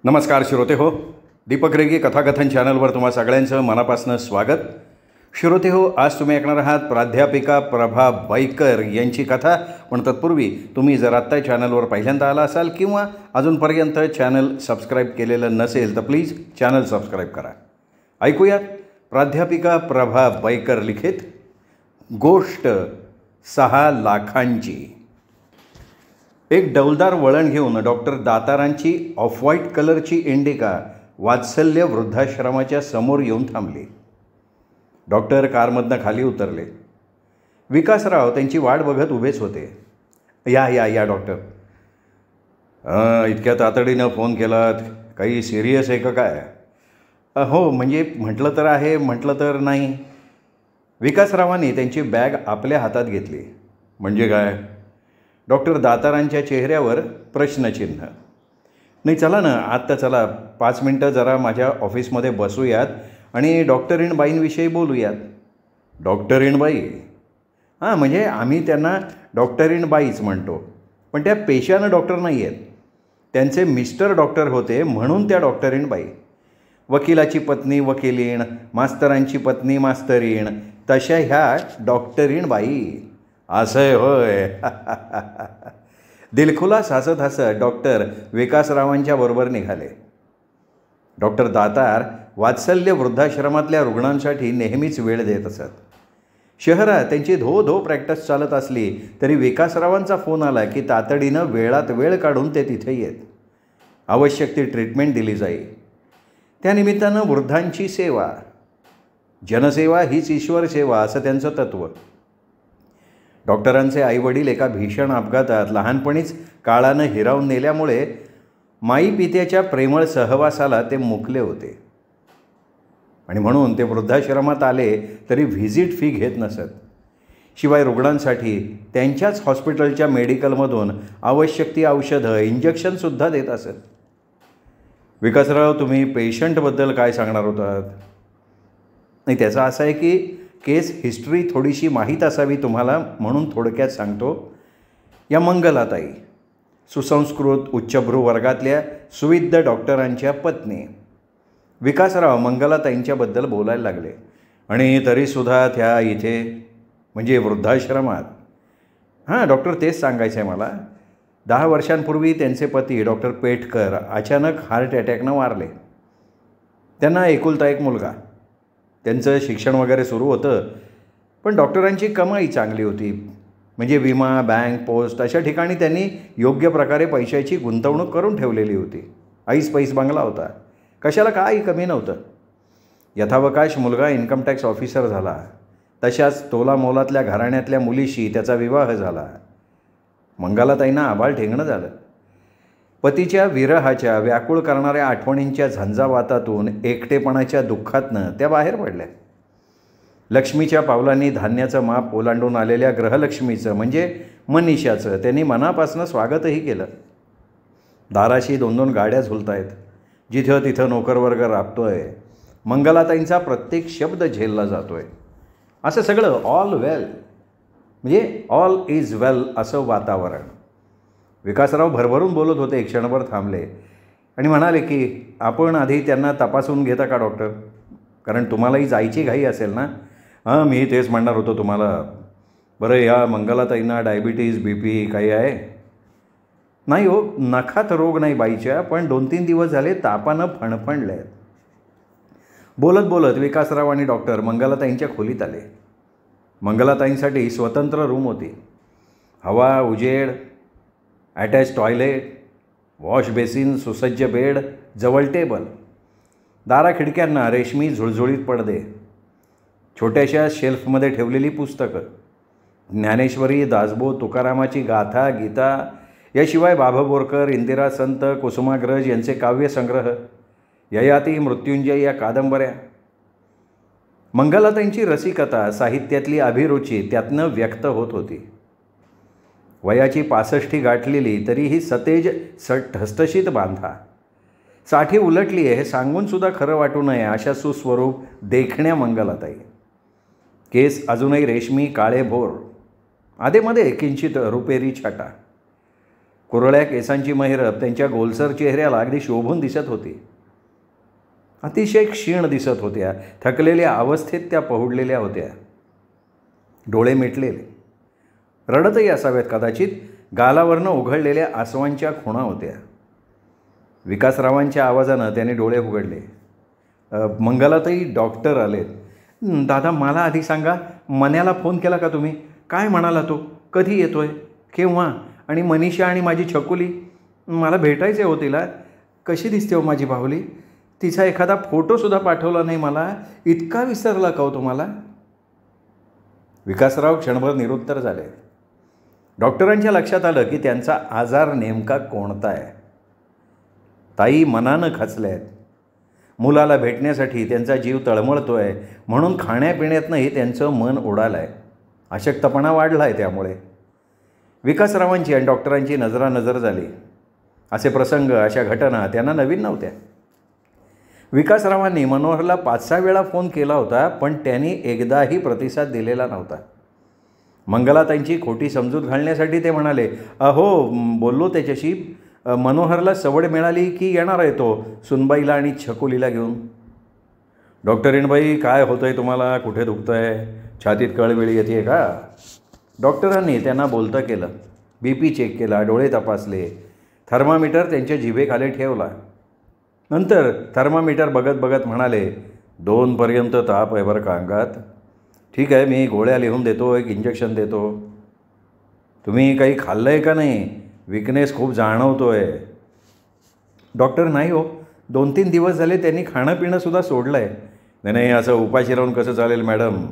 नमस्कार श्रोते हो, दीपक रेगे कथाकथन चॅनलवर तुम्हा सगळ्यांचं मनापासून स्वागत. श्रोते हो, आज तुम्ही ऐकणार आहात प्राध्यापिका प्रभा बैकर यांची कथा. पण तत्पूर्वी तुम्ही जर आत्ता चॅनलवर पहिल्यांदा आला असाल किंवा अजूनपर्यंत चॅनल सबस्क्राईब केलेलं नसेल तर प्लीज चॅनल सबस्क्राईब करा. ऐकूयात प्राध्यापिका प्रभा बैकर लिखित गोष्ट 6 लाखांची. एक डौलदार वळण घेऊन डॉक्टर दातारांची ऑफ व्हाईट कलरची इंडिका वात्सल्य वृद्धाश्रमाच्या समोर येऊन थांबली. डॉक्टर कारमधनं खाली उतरले. विकासराव त्यांची वाट बघत उभेच होते. या या या डॉक्टर. इतक्या तातडीनं फोन केलात, काही सिरियस आहे का काय? हो, म्हणजे म्हटलं तर आहे, म्हटलं तर नाही. विकासरावांनी त्यांची बॅग आपल्या हातात घेतली. म्हणजे काय? डॉक्टर दातारांच्या चेहऱ्यावर प्रश्नचिन्ह. नाही, चला ना आत्ता, चला 5 मिनटं जरा माझ्या ऑफिसमध्ये बसूयात आणि डॉक्टरीणबाईंविषयी बोलूयात. डॉक्टरीणबाई? हां, म्हणजे आम्ही त्यांना डॉक्टरीणबाईच म्हणतो, पण त्या पेशानं डॉक्टर नाही आहेत. त्यांचे मिस्टर डॉक्टर होते म्हणून त्या डॉक्टरीणबाई. वकिलाची पत्नी वकिलीण, मास्तरांची पत्नी मास्तरीण, तशा ह्या डॉक्टरीणबाई. असं होय. दिलखुलास हसत हसत डॉक्टर विकासरावांच्या बरोबर निघाले. डॉक्टर दातार वात्सल्य वृद्धाश्रमातल्या रुग्णांसाठी नेहमीच वेळ देत असत. शहरात त्यांची धो प्रॅक्टिस चालत असली तरी विकासरावांचा फोन आला की तातडीनं वेळात वेळ काढून ते तिथे येत. आवश्यक ती ट्रीटमेंट दिली जाई. त्यानिमित्तानं वृद्धांची सेवा, जनसेवा हीच ईश्वर सेवा असं त्यांचं तत्त्व. डॉक्टरांचे आईवडील एका भीषण अपघातात लहानपणीच काळानं हिरावून नेल्यामुळे माई पित्याच्या प्रेमळ सहवासाला ते मुकले होते आणि म्हणून ते वृद्धाश्रमात आले तरी व्हिजिट फी घेत नसत. शिवाय रुग्णांसाठी त्यांच्याच हॉस्पिटलच्या मेडिकलमधून आवश्यक ती औषधं, इंजेक्शनसुद्धा देत असत. विकासराव, तुम्ही पेशंटबद्दल काय सांगणार होतात? नाही, त्याचं असं आहे की केस हिस्ट्री थोडीशी माहीत असावी तुम्हाला म्हणून थोडक्यात सांगतो. या मंगलाताई सुसंस्कृत उच्चभ्रू वर्गातल्या सुविद्य डॉक्टरांच्या पत्नी. विकासराव मंगलाताईंच्याबद्दल बोलायला लागले. आणि तरीसुद्धा त्या इथे म्हणजे वृद्धाश्रमात. हां डॉक्टर, तेच सांगायचं आहे मला. 10 वर्षांपूर्वी त्यांचे पती डॉक्टर पेठकर अचानक हार्ट अटॅकनं वारले. त्यांना एकुलता एक मुलगा. त्यांचं शिक्षण वगैरे सुरू होतं, पण डॉक्टरांची कमाई चांगली होती. म्हणजे विमा, बँक, पोस्ट अशा ठिकाणी त्यांनी योग्य प्रकारे पैशाची गुंतवणूक करून ठेवलेली होती. ऐस पैस बंगला होता, कशाला काही कमी नव्हतं. यथावकाश मुलगा इन्कम टॅक्स ऑफिसर झाला. तशाच तोलामोलातल्या घराण्यातल्या मुलीशी त्याचा विवाह झाला. मंगलाताईंना आभाळ ठेंगणं झालं. पतीच्या विरहाच्या व्याकुळ करणाऱ्या आठवणींच्या झंझावातातून, एकटेपणाच्या दुःखातनं त्या बाहेर पडल्या. लक्ष्मीच्या पावलांनी धान्याचं माप ओलांडून आलेल्या ग्रहलक्ष्मीचं म्हणजे मनीषाचं त्यांनी मनापासून स्वागतही केलं. दाराशी 2-2 गाड्या झुलतायत. जिथं तिथं नोकरवर्ग राबतोय. मंगलाताईंचा प्रत्येक शब्द झेलला जातोय. असं सगळं ऑल वेल, म्हणजे ऑल इज वेल असं वातावरण. विकासराव भरभरून बोलत होते. क्षणभर थांबले आणि म्हणाले की आपण आधी त्यांना तपासून घेता का डॉक्टर? कारण तुम्हालाही जायची घाई असेल ना. हां, मी तेच म्हणणार होतो तुम्हाला. बरं, या मंगलाताईंना डायबिटीज, BP काही आहे? नाही हो, नखात रोग नाही बाईच्या, पण 2-3 दिवस झाले तापानं फणफणले आहेत. बोलत बोलत विकासराव आणि डॉक्टर मंगलाताईंच्या खोलीत आले. मंगलाताईंसाठी स्वतंत्र रूम होती. हवा, उजेड, अटॅच टॉयलेट, वॉश बेसिन, सुसज्ज बेड, जवळ टेबल. दारा खिडक्यांना रेशमी झुळझुळीत पडदे. छोट्याशा शेल्फमध्ये ठेवलेली पुस्तकं. ज्ञानेश्वरी, दासबोध, तुकारामाची गाथा, गीता, याशिवाय बाबा बोरकर, इंदिरा संत, कुसुमाग्रज यांचे काव्यसंग्रह, ययाती, मृत्युंजय या कादंबऱ्या. मंगलाताईंची रसिकता, साहित्यातली अभिरुची त्यातनं व्यक्त होत होती. वयाची 65 गाठलेली तरीही सतेज ठसठशीत बांधा. 60 उलटली आहे हे सांगूनसुद्धा खरं वाटू नये अशा सुस्वरूप देखण्या मंगलाताई. केस अजूनही रेशमी काळे भोर, आधेमध्ये किंचित रुपेरी छटा. कुरळ्या केसांची महिरप त्यांच्या गोलसर चेहऱ्याला अगदी शोभून दिसत होती. अतिशय क्षीण दिसत होत्या. थकलेल्या अवस्थेत त्या पहुडलेल्या होत्या. डोळे मिटलेले, रडतही असाव्यात कदाचित. गालावरनं उघडलेल्या आसवांच्या खुणा होत्या. विकासरावांच्या आवाजानं त्याने डोळे उघडले. मंगलाताई, डॉक्टर आलेत. दादा, मला आधी सांगा, मन्याला फोन केला का तुम्ही? काय म्हणाला तो? कधी येतोय? केव्हा? आणि मनीषा आणि माझी छकुली, मला भेटायचे हो तिला. कशी दिसते हो माझी बाहुली? तिचा एखादा फोटोसुद्धा पाठवला नाही मला. इतका विसरला का हो तुम्हाला? विकासराव क्षणभर निरुत्तर झाले. डॉक्टरांच्या लक्षात आलं की त्यांचा आजार नेमका कोणता आहे. ताई मनानं खचल्यात. मुलाला भेटण्यासाठी त्यांचा जीव तळमळतो आहे, म्हणून खाण्यापिण्यातनंही त्यांचं मन उडालं आहे. अशक्तपणा वाढला आहे. त्यामुळे विकासरावांची आणि डॉक्टरांची नजरानजर झाली. असे प्रसंग, अशा घटना त्यांना नवीन नव्हत्या. विकासरावांनी मनोहरला 5-6 वेळा फोन केला होता, पण त्यांनी एकदाही प्रतिसाद दिलेला नव्हता. मंगलाताईंची खोटी समजूत घालण्यासाठी ते म्हणाले, अहो बोललो त्याच्याशी, मनोहरला सवड मिळाली की येणार आहे तो सुनबाईला आणि छकुलीला घेऊन. डॉक्टरीणबाई, काय होतं आहे तुम्हाला? कुठे दुखतं आहे? छातीत कळवेळी येते का? डॉक्टरांनी त्यांना बोलतं केलं. BP चेक केला, डोळे तपासले, थर्मामीटर त्यांच्या जिभेखाली ठेवला. नंतर थर्मामीटर बघत बघत म्हणाले, 2 पर्यंत ताप आहे बरं का अंगात. ठीक आहे, मी गोळ्या लिहून देतो, एक इंजेक्शन देतो. तुम्ही काही खाल्लं आहे का नाही? विकनेस खूप जाणवतो आहे. डॉक्टर, नाही हो, 2-3 दिवस झाले त्यांनी खाणं पिणंसुद्धा सोडलं आहे. नाही, असं उपाशी राहून कसं चालेल मॅडम?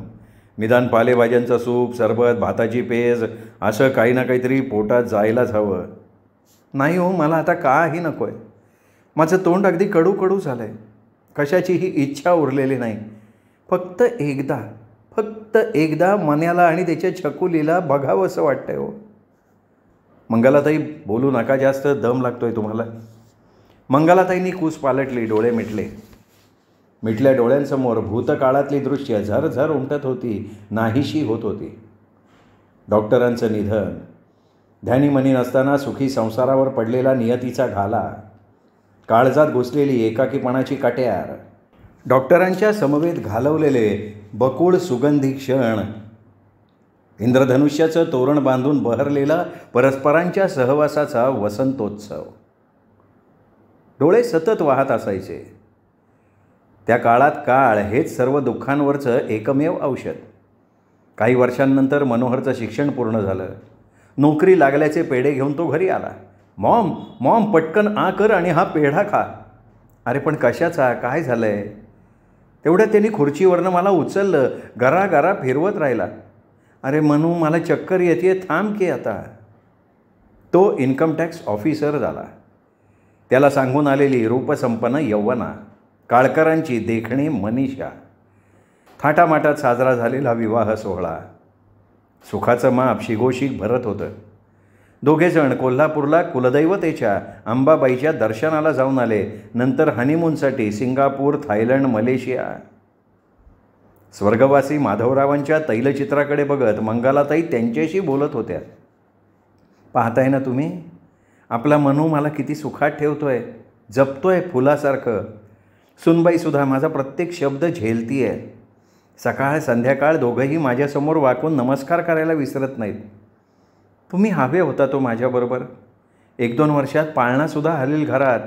निदान पालेभाज्यांचं सूप, सरबत, भाताची पेज, असं काही ना काहीतरी पोटात जायलाच हवं. नाही हो, मला आता काही नको आहे. माझं तोंड अगदी कडू कडू झालं आहे. कशाचीही इच्छा उरलेली नाही. फक्त एकदा मन्याला आणि त्याच्या छकुलीला बघावं असं वाटतंय हो. मंगलाताई, बोलू नका जास्त, दम लागतोय तुम्हाला. मंगलाताईंनी कूस पालटली, डोळे मिटले. मिटल्या डोळ्यांसमोर भूतकाळातली दृश्य झरझर उमटत होती, नाहीशी होत होती. डॉक्टरांचं निधन, ध्यानीमनी नसताना सुखी संसारावर पडलेला नियतीचा घाला, काळजात घुसलेली एकाकीपणाची कट्यार, डॉक्टरांच्या समवेत घालवलेले बकुळ सुगंधी क्षण, इंद्रधनुष्याचं तोरण बांधून बहरलेला परस्परांच्या सहवासाचा वसंतोत्सव. डोळे सतत वाहत असायचे. त्या काळात काळ हेच सर्व दुःखांवरचं एकमेव औषध. काही वर्षांनंतर मनोहरचं शिक्षण पूर्ण झालं. नोकरी लागल्याचे पेढे घेऊन तो घरी आला. मॉम पटकन कर आणि हा पेढा खा. अरे पण कशाचा? काय झालं आहे? तेवढ्यात त्यांनी खुर्चीवरनं मला उचललं, गरागरा फिरवत राहिला. अरे मनू, मला चक्कर येते, थांब की आता. तो इन्कम टॅक्स ऑफिसर झाला. त्याला सांगून आलेली रूपसंपन्न यौवना, काळकरांची देखणी मनीषा, थाटामाटात साजरा झालेला विवाह सोहळा, सुखाचं माप शिगोशिक भरत होतं. दोघेजण कोल्हापूरला कुलदैवतेच्या अंबाबाईच्या दर्शनाला जाऊन आले. नंतर हनीमूनसाठी सिंगापूर, थायलंड, मलेशिया. स्वर्गवासी माधवरावांच्या तैलचित्राकडे बघत मंगलाताई त्यांच्याशी बोलत होत्या. पाहताय ना तुम्ही, आपला मनू मला किती सुखात ठेवतोय, जपतोय फुलासारखं. सुनबाईसुद्धा माझा प्रत्येक शब्द झेलती आहे. सकाळ संध्याकाळ दोघंही माझ्यासमोर वाकून नमस्कार करायला विसरत नाहीत. तुम्ही हवे होता तो माझ्याबरोबर. 1-2 वर्षात पाळणासुद्धा हलेल घरात.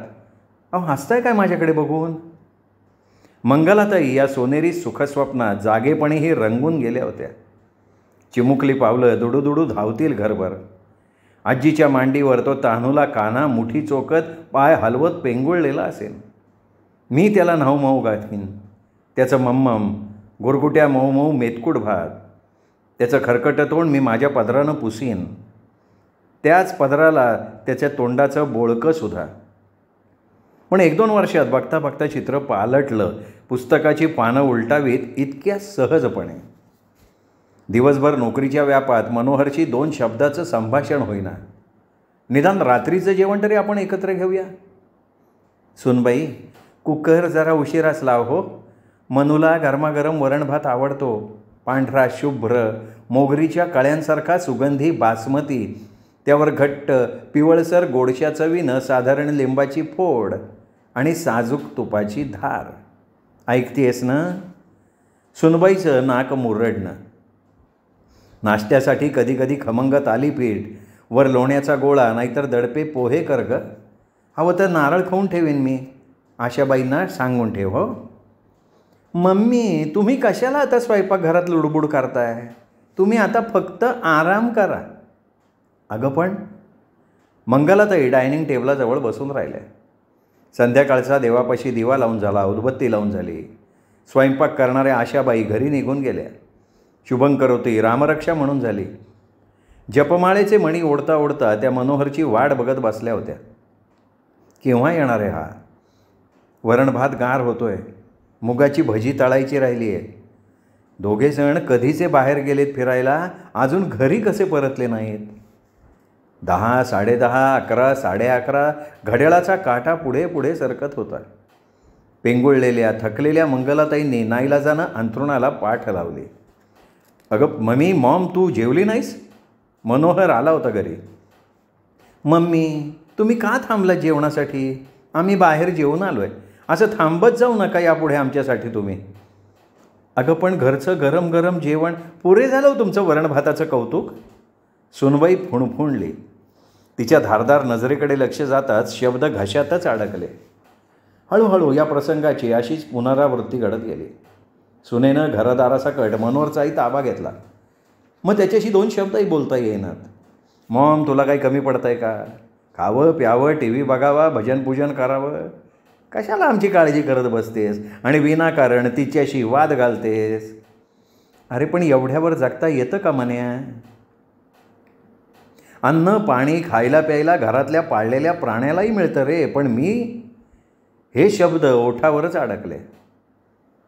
अहो, हसताय काय माझ्याकडे बघून? मंगलाताई या सोनेरी सुखस्वप्नात जागेपणीही रंगून गेल्या होत्या. चिमुकली पावलं दुडूदुडू धावतील घरभर. आजीच्या मांडीवर तो तान्हुला काना मुठी चोकत पाय हलवत पेंगुळलेला असेल. मी त्याला न्हाऊमाऊ गाठीन. त्याचं मम्मम, गुरगुट्या मऊ मऊ मेतकूट भात, त्याचं खरकटं तोंड मी माझ्या पदरानं पुसीन. त्याच पदराला त्याच्या तोंडाचं बोळकंसुद्धा. पण 1-2 वर्षात बघता बघता चित्र पालटलं. पुस्तकाची पानं उलटावीत इतक्या सहजपणे. दिवसभर नोकरीच्या व्यापात मनोहरची 2 शब्दाचं संभाषण होईना. निदान रात्रीचं जेवण तरी आपण एकत्र घेऊया. सुनबाई, कुकर जरा उशिराच लाव हो. मनूला गरमागरम वरण भात आवडतो. पांढरा शुभ्र मोगरीच्या कळ्यांसारखा सुगंधी बासमती. त्यावर घट्ट पिवळसर गोडशा चवीनं साधारण लिंबाची फोड आणि साजूक तुपाची धार. ऐकतेस ना? सुनबाईचं नाक मुरडणं. नाश्त्यासाठी कधी कधी खमंग थालीपीठ, वर लोण्याचा गोळा, नाहीतर दडपे पोहे कर ग. हवं तर नारळ खाऊन ठेवीन मी. आशाबाईंना सांगून ठेव. हो मम्मी, तुम्ही कशाला आता स्वयंपाकघरात लुडबुड करताय? तुम्ही आता फक्त आराम करा. अगं पण मंगलाताई डायनिंग टेबलाजवळ बसून राहिल्या. संध्याकाळचा देवापाशी दिवा लावून झाला, उदबत्ती लावून झाली. स्वयंपाक करणाऱ्या आशाबाई घरी निघून गेल्या. शुभंकरोती रामरक्षा म्हणून झाली. जपमाळेचे मणी ओढता ओढता त्या मनोहरची वाट बघत बसल्या होत्या. केव्हा येणार आहे हा? वरण भात गार होतोय, मुगाची भजी तळायची राहिली आहे. दोघे जण कधीचे बाहेर गेलेत फिरायला, अजून घरी कसे परतले नाहीत? 10, 10:30, 11, 11:30 घड्याळाचा काटा पुढे पुढे सरकत होता. पेंगुळलेल्या थकलेल्या मंगलाताईंनी नाईलाजानं अंथरुणाला पाठ लावली. अगं मम्मी, मॉम, तू जेवली नाहीस? मनोहर आला होता घरी. मम्मी, तुम्ही का थांबला जेवणासाठी? आम्ही बाहेर जेवून आलो आहे. असं थांबत जाऊ नका यापुढे आमच्यासाठी तुम्ही. अगं पण घरचं गरम गरम जेवण पुरे झालं हो तुमचं वरण भाताचं कौतुक. सुनबाई फुणफुणली. तिच्या धारदार नजरेकडे लक्ष जाताच शब्द घशातच अडकले. हळूहळू या प्रसंगाची अशीच पुनरावृत्ती घडत गेली. सुनेनं घरदारासकट मनोहरचाही ताबा घेतला. मग त्याच्याशी 2 शब्दही बोलता येईनात. मॉम, तुला काही कमी पडतं आहे का? खावं प्यावं, टी व्ही बघावा, भजनपूजन करावं. कशाला आमची काळजी करत बसतेस आणि विनाकारण तिच्याशी वाद घालतेस? अरे पण एवढ्यावर जगता येतं का म्हण्या? अन्न पाणी खायला प्यायला घरातल्या पाळलेल्या प्राण्यालाही मिळतं रे. पण मी, हे शब्द ओठावरच अडकले.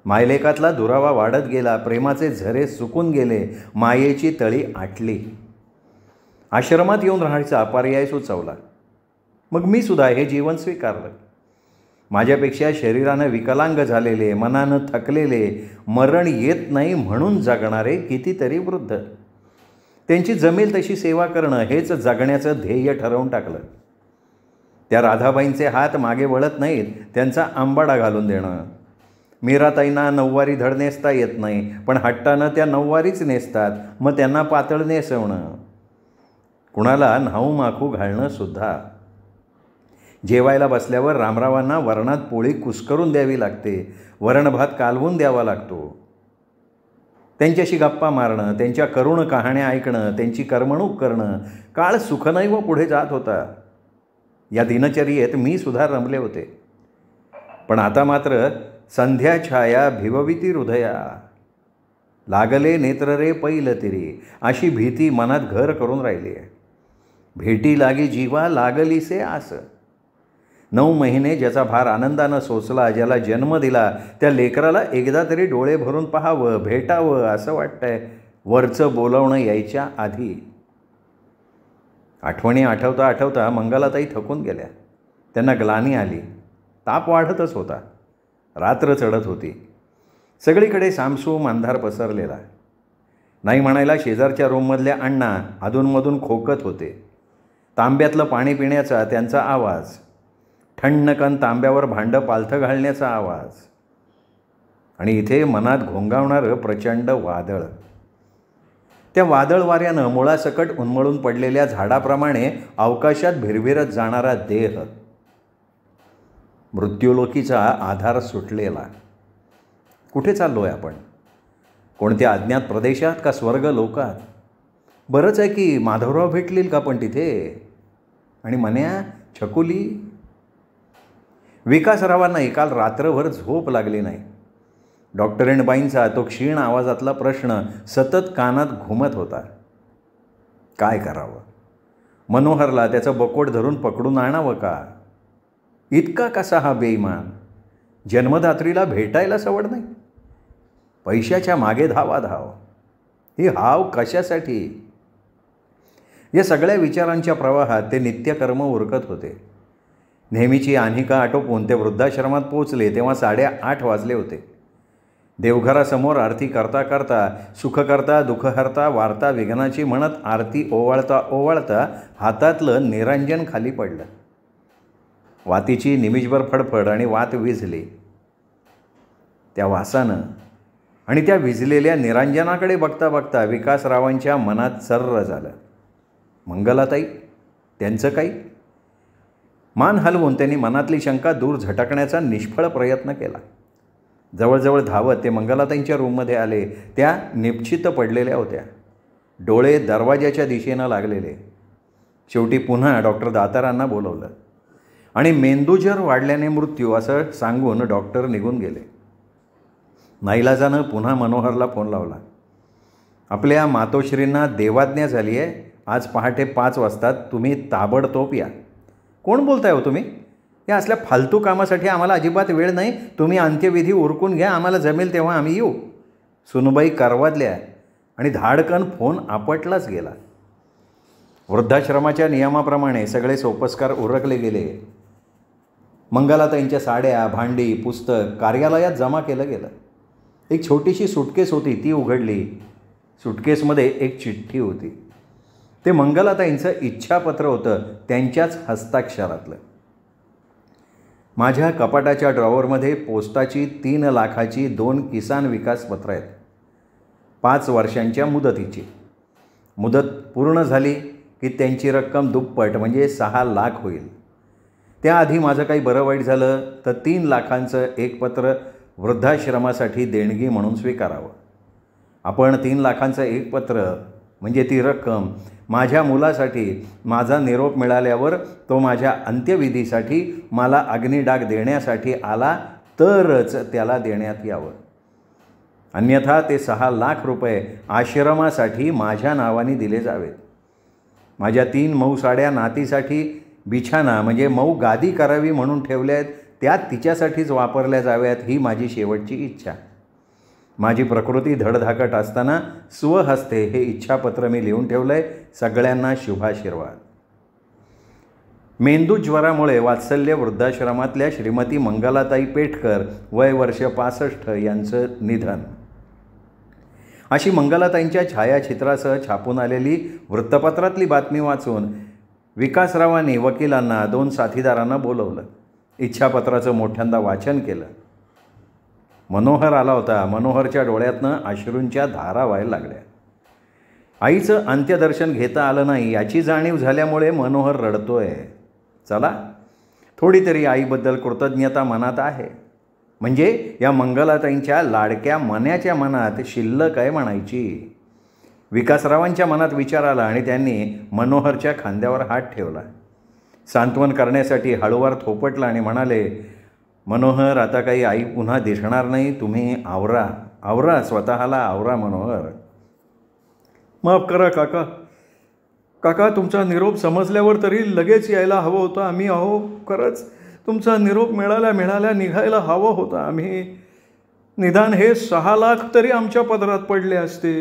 मायलेकातला दुरावा वाढत गेला. प्रेमाचे झरे सुकून गेले. मायेची तळी आटली. आश्रमात येऊन राहायचा पर्याय सुचवला. मग मी सुद्धा हे जीवन स्वीकारलं. माझ्यापेक्षा शरीरानं विकलांग झालेले, मनानं थकलेले, मरण येत नाही म्हणून जगणारे कितीतरी वृद्ध, त्यांची जमेल तशी सेवा करणं हेच जगण्याचं ध्येय ठरवून टाकलं. त्या राधाबाईंचे हात मागे वळत नाहीत, त्यांचा आंबाडा घालून देणं. मीराताईंना नऊवारी धड नेसता येत नाही, पण हट्टानं त्या नऊवारीच नेसतात. मग त्यांना पातळ नेसवणं. कुणाला न्हाऊ माखू घालणं सुद्धा. जेवायला बसल्यावर रामरावांना वरणात पोळी कुस्करून द्यावी लागते. वरणभात कालवून द्यावा लागतो. त्यांच्याशी गप्पा मारणं, त्यांच्या करुण कहाण्या ऐकणं, त्यांची करमणूक करणं. काळ सुखनैव पुढे जात होता. या दिनचर्येत मी सुद्धा रमले होते. पण आता मात्र संध्या छाया भिवविती हृदया, लागले नेत्र रे पैल तिरी, अशी भीती मनात घर करून राहिली आहे. भेटी लागी जीवा लागलीसे आस. 9 महिने ज्याचा भार आनंदानं सोसला, ज्याला जन्म दिला, त्या लेकराला एकदा तरी डोळे भरून पाहावं, भेटावं असं वाटतंय वरचं बोलावणं यायच्या आधी. आठवणी आठवता आठवता मंगलाताई थकून गेल्या. त्यांना ग्लानी आली. ताप वाढतच होता. रात्र चढत होती. सगळीकडे सामसूम अंधार पसरलेला. नाही म्हणायला शेजारच्या रूममधल्या अण्णा अधूनमधून खोकत होते. तांब्यातलं पाणी पिण्याचा त्यांचा आवाज, ठणकन तांब्यावर भांडं पालथं घालण्याचा आवाज, आणि इथे मनात घोंगावणारं प्रचंड वादळ. त्या वादळ वाऱ्यानं मुळासकट उन्मळून पडलेल्या झाडाप्रमाणे अवकाशात भिरभिरत जाणारा देह. मृत्यूलोकीचा आधार सुटलेला. कुठे चाललो आहे आपण? कोणत्या अज्ञात प्रदेशात का स्वर्ग लोकात? बरंच आहे की माधवराव भेटतील का पण तिथे? आणि मन्या, छकुली? विकासरावांनाही काल रात्रभर झोप लागली नाही. डॉक्टरीणबाईंचा तो क्षीण आवाजातला प्रश्न सतत कानात घुमत होता. काय करावं? मनोहरला त्याचं बकोट धरून पकडून आणावं का? इतका कसा हा बेईमान? जन्मदात्रीला भेटायला सवड नाही? पैशाच्या मागे धावाधाव. ही हाव कशासाठी? या सगळ्या विचारांच्या प्रवाहात ते नित्यकर्म उरकत होते. नेहमीची आन्हिका आटोपून ते वृद्धाश्रमात पोचले तेव्हा 8:30 वाजले होते. देवघरासमोर आरती करता करता सुख करता दुःख हरता वार्ता विघ्नाची म्हणत आरती ओवाळता ओवाळता हातातलं निरांजन खाली पडलं. वातीची निमिषभर फडफड आणि वात विझली. त्या वासानं आणि त्या विझलेल्या निरांजनाकडे बघता बघता विकासरावांच्या मनात सर्र झालं. मंगलाताई, त्यांचं काही? मान हलवून त्यांनी मनातली शंका दूर झटकण्याचा निष्फळ प्रयत्न केला. जवळजवळ धावत ते मंगलाताईंच्या रूममध्ये आले. त्या निपचित पडलेल्या होत्या, डोळे दरवाजाच्या दिशेनं लागलेले. शेवटी पुन्हा डॉक्टर दातारांना बोलवलं आणि मेंदूज्वर वाढल्याने मृत्यू असं सांगून डॉक्टर निघून गेले. नाईलाजानं पुन्हा मनोहरला फोन लावला. आपल्या मातोश्रींना देवाज्ञा झाली आहे. आज पहाटे 5 वाजता तुम्ही ताबडतोब या. कोण बोलताय हो तुम्ही? या असल्या फालतू कामासाठी आम्हाला अजिबात वेळ नाही. तुम्ही अंत्यविधी उरकून घ्या, आम्हाला जमेल तेव्हा आम्ही येऊ. सुनबाई करवादल्या आणि धाडकन फोन आपटलाच गेला. वृद्धाश्रमाच्या नियमाप्रमाणे सगळे सोपस्कार उरकले गेले. मंगलाताईंच्या साड्या, भांडी, पुस्तक कार्यालयात जमा केलं गेलं. एक छोटीशी सुटकेस होती, ती उघडली. सुटकेसमध्ये एक चिठ्ठी होती. ते मंगलाताईंचं इच्छापत्र होतं, त्यांच्याच हस्ताक्षरातलं. माझ्या कपाटाच्या ड्रॉवरमध्ये पोस्टाची 3 लाखाची 2 किसान विकास पत्र आहेत, 5 वर्षांच्या मुदतीची. मुदत पूर्ण झाली की त्यांची रक्कम दुप्पट म्हणजे 6 लाख होईल. त्याआधी माझं काही बरं वाईट झालं तर 3 लाखांचं एक पत्र वृद्धाश्रमासाठी देणगी म्हणून स्वीकारावं. आपण 3 लाखांचं एक पत्र म्हणजे ती रक्कम माझ्या मुलासाठी माझा निरोप मिळाल्यावर तो माझ्या अंत्यविधीसाठी मला अग्निडाग देण्यासाठी आला तरच त्याला देण्यात यावं. अन्यथा ते 6 लाख रुपये आश्रमासाठी माझ्या नावाने दिले जावेत. माझ्या 3 मऊ साड्या नातीसाठी बिछाना म्हणजे मऊ गादी करावी म्हणून ठेवल्या आहेत, त्या तिच्यासाठीच वापरल्या जाव्यात ही माझी शेवटची इच्छा. माझी प्रकृती धडधाकट असताना स्वहस्ते हे इच्छापत्र मी लिहून ठेवलं आहे. सगळ्यांना शुभाशीर्वाद. मेंदूज्वरामुळे वात्सल्य वृद्धाश्रमातल्या श्रीमती मंगलाताई पेठकर वय वर्ष 65 यांचं निधन. अशी मंगलाताईंच्या छायाचित्रासह छापून आलेली वृत्तपत्रातली बातमी वाचून विकासरावांनी वकिलांना 2 साथीदारांना बोलवलं. इच्छापत्राचं मोठ्यांदा वाचन केलं. मनोहर आला होता. मनोहरच्या डोळ्यातनं अश्रूंच्या धारा व्हायला लागल्या. आईचं अंत्यदर्शन घेता आलं नाही याची जाणीव झाल्यामुळे मनोहर रडतोय. चला, थोडी तरी आईबद्दल कृतज्ञता मनात आहे. म्हणजे या मंगलाताईंच्या लाडक्या मनाच्या मनात शिल्लक आहे म्हणायची. विकासरावांच्या मनात विचार आला आणि त्यांनी मनोहरच्या खांद्यावर हात ठेवला. सांत्वन करण्यासाठी हळूवार थोपटला आणि म्हणाले, मनोहर, आता काही आई पुन्हा दिसणार नाही. तुम्ही आवरा स्वतःला आवरा मनोहर. माफ करा काका. काका, तुमचा निरोप समजल्यावर तरी लगेच यायला हवं होतं. आम्ही खरंच तुमचा निरोप मिळाल्या निघायला हवं होतं आम्ही. निदान हे 6 लाख तरी आमच्या पदरात पडले असते.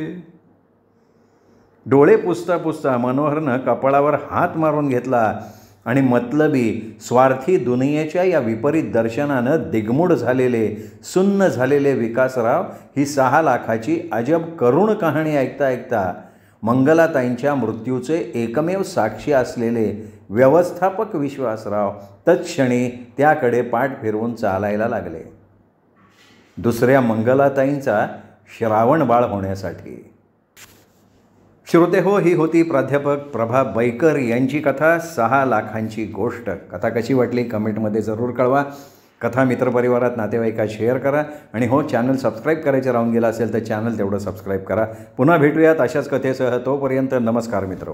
डोळे पुसता पुसता मनोहरनं कपाळावर हात मारून घेतला आणि मतलबी स्वार्थी दुनियेच्या या विपरीत दर्शनानं दिग्मूढ झालेले, सुन्न झालेले विकासराव ही 6 लाखाची अजब करुण कहाणी ऐकता ऐकता मंगलाताईंच्या मृत्यूचे एकमेव साक्षी असलेले व्यवस्थापक विश्वासराव तत्क्षणी त्याकडे पाठ फिरवून चालायला लागले. दुसऱ्या मंगलाताईंचा श्रावण बाळ होण्यासाठी. श्रोते हो, ही होती प्राध्यापक प्रभा बैकर यांची कथा 6 लाखांची गोष्ट. कथा कशी वाटली कमेंटमध्ये जरूर कळवा. कथा मित्रपरिवारात नातेवाईकात शेअर करा. आणि हो, चॅनल सबस्क्राईब करायचं राहून गेलं असेल तर चॅनल तेवढं सबस्क्राईब करा. पुन्हा भेटूयात अशाच कथेसह. तोपर्यंत नमस्कार मित्र.